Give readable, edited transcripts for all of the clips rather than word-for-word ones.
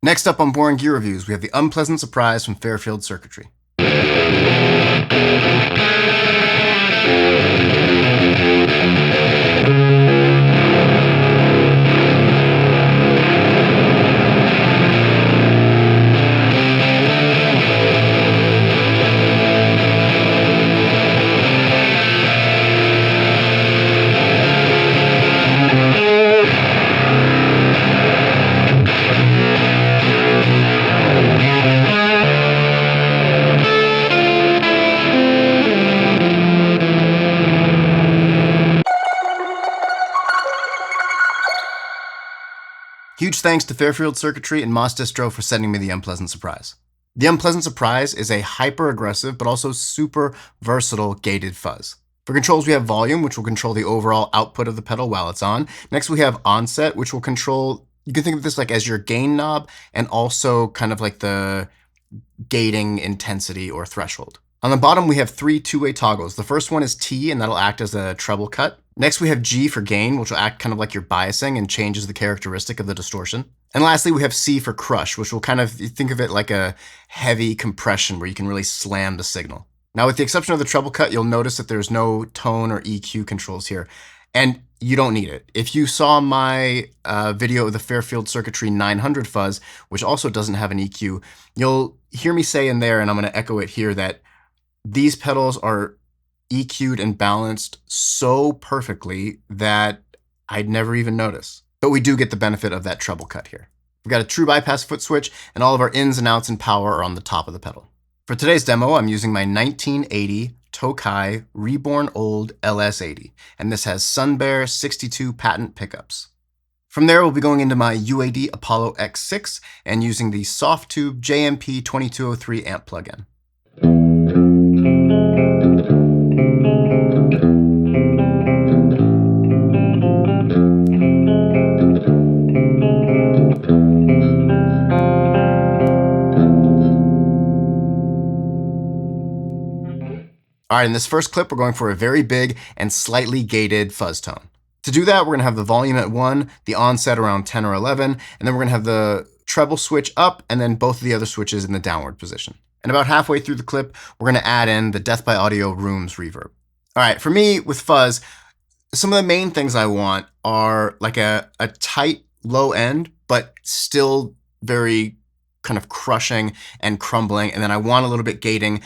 Next up on Boring Gear Reviews, we have the unpleasant surprise from Fairfield Circuitry. Huge thanks to Fairfield Circuitry and DISTRO for sending me the unpleasant surprise. The unpleasant surprise is a hyper-aggressive but also super versatile gated fuzz. For controls, we have volume, which will control the overall output of the pedal while it's on. Next, we have onset, which will control, you can think of this like as your gain knob and also kind of like the gating intensity or threshold. On the bottom, we have 3 two-way toggles. The first one is T, and that'll act as a treble cut. Next, we have G for gain, which will act kind of like your biasing and changes the characteristic of the distortion. And lastly, we have C for crush, which will kind of think of it like a heavy compression where you can really slam the signal. Now, with the exception of the treble cut, you'll notice that there's no tone or EQ controls here, and you don't need it. If you saw my video of the Fairfield Circuitry 900 fuzz, which also doesn't have an EQ, you'll hear me say in there, and I'm going to echo it here, that these pedals are EQ'd and balanced so perfectly that I'd never even notice. But we do get the benefit of that treble cut here. We've got a true bypass foot switch, and all of our ins and outs and power are on the top of the pedal. For today's demo, I'm using my 1980 Tokai Reborn Old LS80, and this has Sunbear 62 patent pickups. From there, we'll be going into my UAD Apollo X6 and using the Softube JMP 2203 amp plugin. All right, in this first clip, we're going for a very big and slightly gated fuzz tone. To do that, we're going to have the volume at 1, the onset around 10 or 11, and then we're going to have the treble switch up and then both of the other switches in the downward position. And about halfway through the clip, we're going to add in the Death by Audio Rooms reverb. All right, for me with fuzz, some of the main things I want are like a tight low end, but still very kind of crushing and crumbling. And then I want a little bit gating.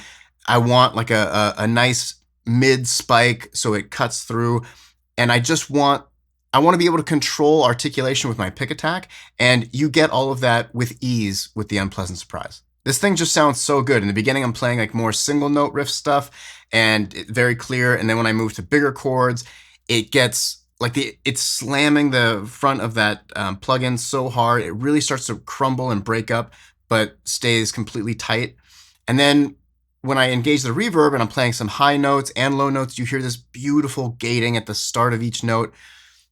I want like a nice mid spike so it cuts through. And I want to be able to control articulation with my pick attack. And you get all of that with ease with the unpleasant surprise. This thing just sounds so good. In the beginning, I'm playing like more single note riff stuff and very clear. And then when I move to bigger chords, it gets like it's slamming the front of that plugin so hard. It really starts to crumble and break up, but stays completely tight. And then when I engage the reverb and I'm playing some high notes and low notes, you hear this beautiful gating at the start of each note.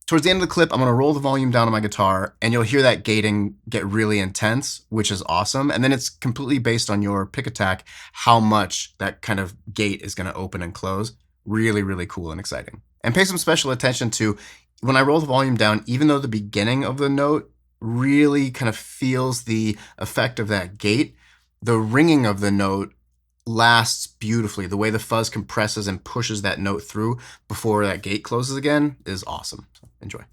Towards the end of the clip, I'm going to roll the volume down on my guitar, and you'll hear that gating get really intense, which is awesome. And then it's completely based on your pick attack, how much that kind of gate is going to open and close. Really, really cool and exciting. And pay some special attention to when I roll the volume down, even though the beginning of the note really kind of feels the effect of that gate, the ringing of the note lasts beautifully. The way the fuzz compresses and pushes that note through before that gate closes again is awesome. So enjoy.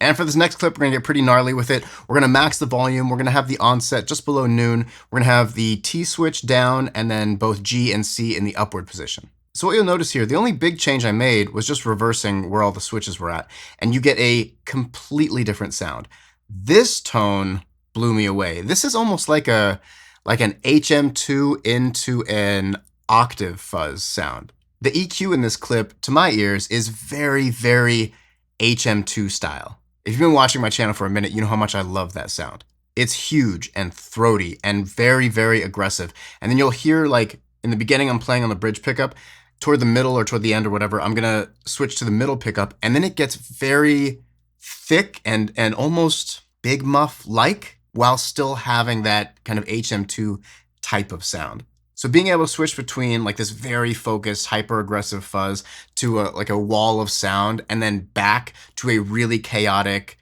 And for this next clip, we're gonna get pretty gnarly with it. We're gonna max the volume. We're gonna have the onset just below noon. We're gonna have the T switch down and then both G and C in the upward position. So what you'll notice here, the only big change I made was just reversing where all the switches were at, and you get a completely different sound. This tone blew me away. This is almost like an HM2 into an octave fuzz sound. The EQ in this clip, to my ears, is very, very HM2 style. If you've been watching my channel for a minute, you know how much I love that sound. It's huge and throaty and very, very aggressive. And then you'll hear, like, in the beginning, I'm playing on the bridge pickup. Toward the middle or toward the end or whatever, I'm gonna switch to the middle pickup, and then it gets very thick and almost big muff-like, while still having that kind of HM2 type of sound. So being able to switch between like this very focused, hyper-aggressive fuzz to like a wall of sound, and then back to a really chaotic,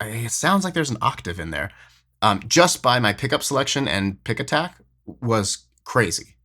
it sounds like there's an octave in there, just by my pickup selection and pick attack was crazy.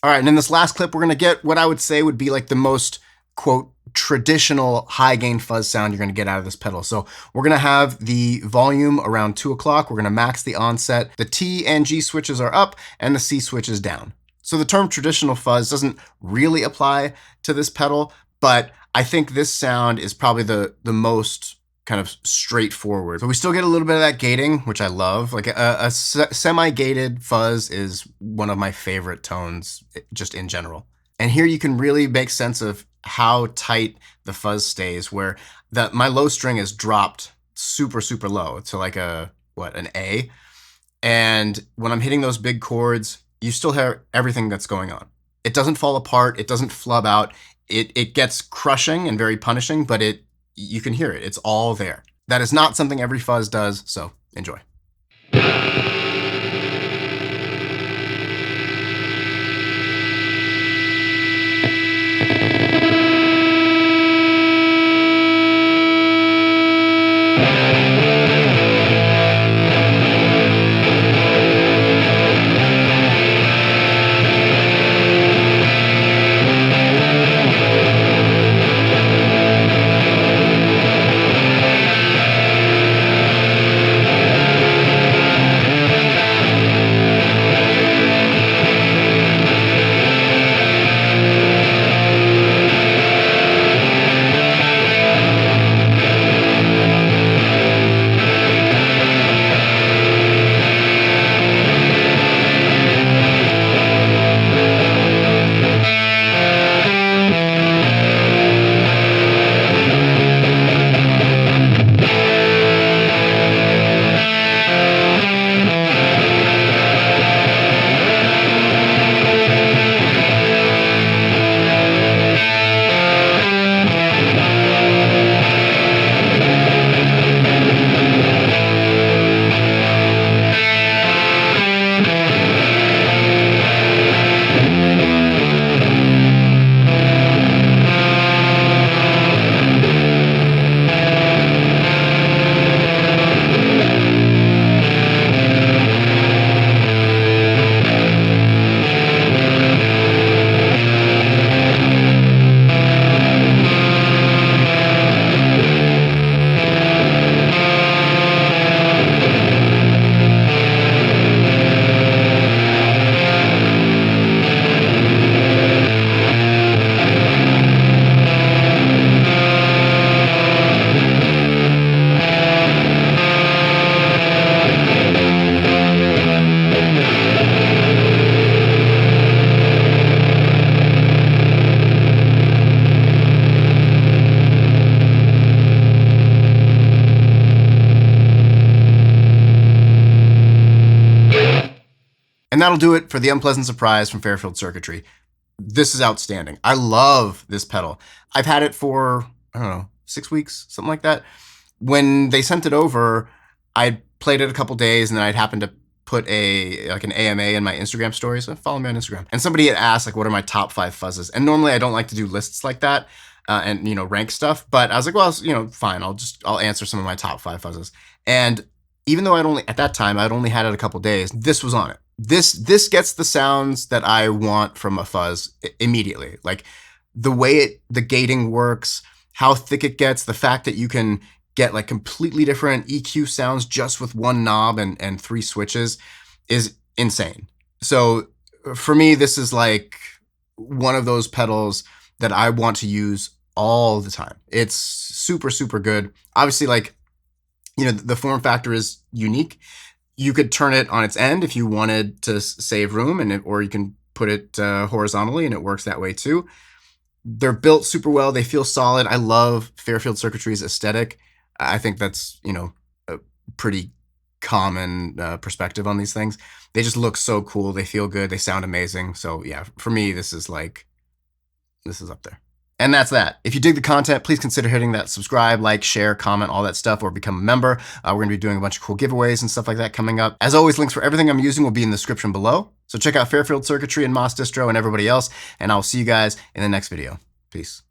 All right, and in this last clip, we're gonna get what I would say would be like the most, quote, traditional high gain fuzz sound you're gonna get out of this pedal. So we're gonna have the volume around 2 o'clock, we're gonna max the onset, the T and G switches are up, and the C switch is down. So the term traditional fuzz doesn't really apply to this pedal, but I think this sound is probably the most kind of straightforward. So we still get a little bit of that gating, which I love. Like a semi-gated fuzz is one of my favorite tones just in general. And here you can really make sense of how tight the fuzz stays, where my low string is dropped super, super low to like an A. And when I'm hitting those big chords, you still hear everything that's going on. It doesn't fall apart. It doesn't flub out. It gets crushing and very punishing, but you can hear it. It's all there. That is not something every fuzz does, so enjoy. And that'll do it for the unpleasant surprise from Fairfield Circuitry. This is outstanding. I love this pedal. I've had it for, I don't know, 6 weeks, something like that. When they sent it over, I played it a couple days, and then I'd happened to put an AMA in my Instagram stories. So follow me on Instagram. And somebody had asked, like, what are my top 5 fuzzes? And normally I don't like to do lists like that and, you know, rank stuff. But I was like, well, you know, fine. I'll answer some of my top 5 fuzzes. And even though at that time, I'd only had it a couple days, this was on it. This gets the sounds that I want from a fuzz immediately. Like the way the gating works, how thick it gets, the fact that you can get like completely different EQ sounds just with one knob and 3 switches is insane. So for me, this is like one of those pedals that I want to use all the time. It's super, super good. Obviously, like, you know, the form factor is unique. You could turn it on its end if you wanted to save room, or you can put it horizontally, and it works that way too. They're built super well. They feel solid. I love Fairfield Circuitry's aesthetic. I think that's, you know, a pretty common perspective on these things. They just look so cool. They feel good. They sound amazing. So yeah, for me, this is up there. And that's that. If you dig the content, please consider hitting that subscribe, like, share, comment, all that stuff, or become a member. We're going to be doing a bunch of cool giveaways and stuff like that coming up. As always, links for everything I'm using will be in the description below. So check out Fairfield Circuitry and DISTRO and everybody else, and I'll see you guys in the next video. Peace.